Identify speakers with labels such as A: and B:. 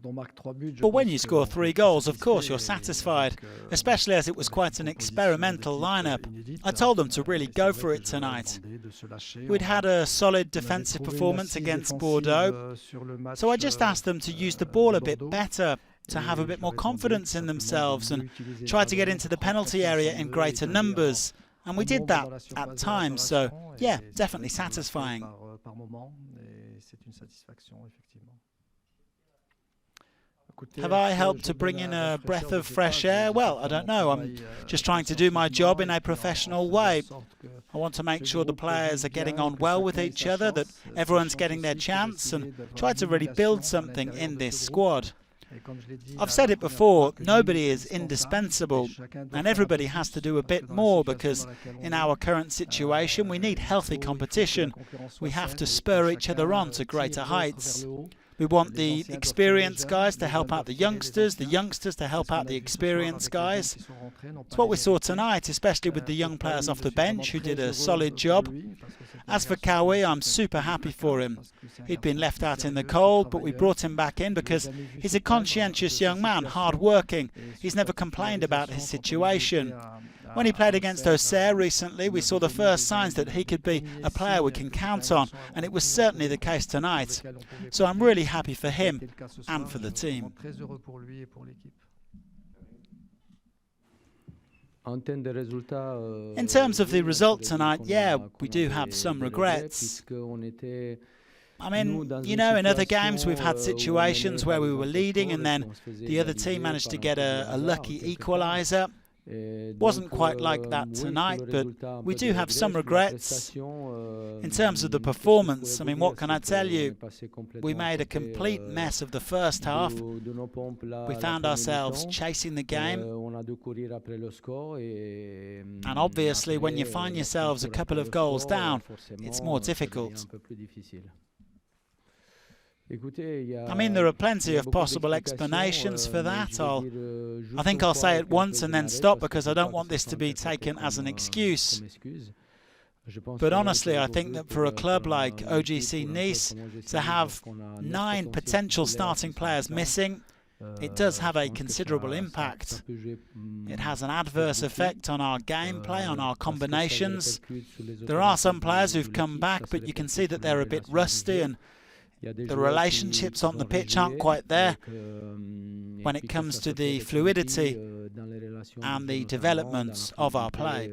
A: But when you score 3 goals, of course you're satisfied, especially as it was quite an experimental lineup. I told them to really go for it tonight. We'd had a solid defensive performance against Bordeaux, so I just asked them to use the ball a bit better, to have a bit more confidence in themselves and try to get into the penalty area in greater numbers. And we did that at times, so yeah, definitely satisfying. Have I helped to bring in a breath of fresh air? Well, I don't know. I'm just trying to do my job in a professional way. I want to make sure the players are getting on well with each other, that everyone's getting their chance, and try to really build something in this squad. I've said it before, nobody is indispensable, and everybody has to do a bit more, because in our current situation we need healthy competition. We have to spur each other on to greater heights. We want the experienced guys to help out the youngsters to help out the experienced guys. It's what we saw tonight, especially with the young players off the bench who did a solid job. As for KHAOUI, I'm super happy for him. He'd been left out in the cold, but we brought him back in because he's a conscientious young man, hard-working. He's never complained about his situation. When he played against OGC recently, we saw the first signs that he could be a player we can count on, and it was certainly the case tonight. So I'm really happy for him and for the team. In terms of the result tonight, yeah, we do have some regrets. I mean, you know, in other games we've had situations where we were leading and then the other team managed to get a lucky equaliser. Wasn't quite like that tonight, but we do have some regrets. In terms of the performance, I mean, what can I tell you? We made a complete mess of the first half. We found ourselves chasing the game. And obviously, when you find yourselves a couple of goals down, it's more difficult. I mean, there are plenty of possible explanations for that. I think I'll say it once and then stop, because I don't want this to be taken as an excuse. But honestly, I think that for a club like OGC Nice to have 9 potential starting players missing, it does have a considerable impact. It has an adverse effect on our gameplay, on our combinations. There are some players who've come back, but you can see that they're a bit rusty, and the relationships on the pitch aren't quite there when it comes to the fluidity and the development of our play.